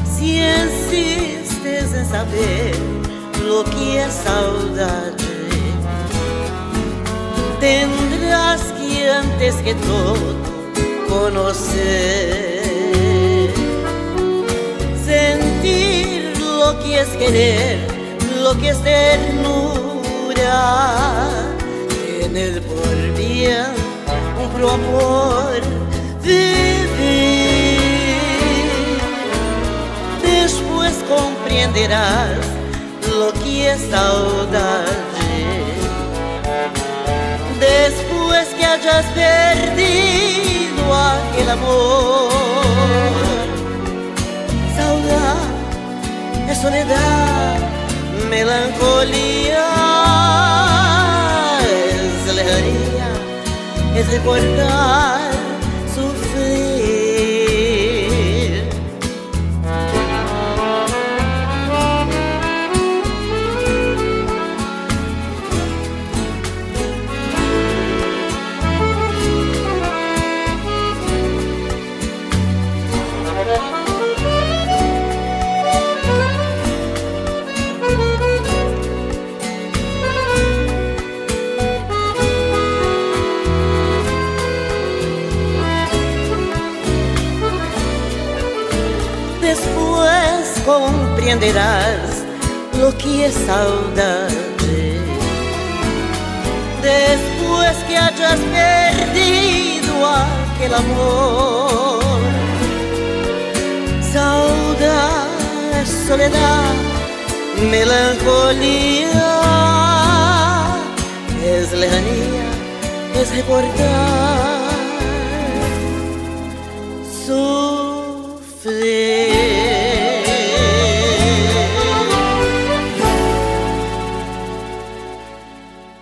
Si insistes em saber lo que é saudade, tendrás que antes que todo conocer, sentir lo que es querer, lo que es ternura, tener por bien un pro amor, vivir. Después comprenderás lo que es saudade. Después que hayas perdido aquel amor, saudade es soledad, melancolía es lejanía, es recordar, sufrir. Después comprenderás lo que es saudade. Después que hayas perdido aquel amor, saudade es soledad, melancolía es lejanía, es recordar.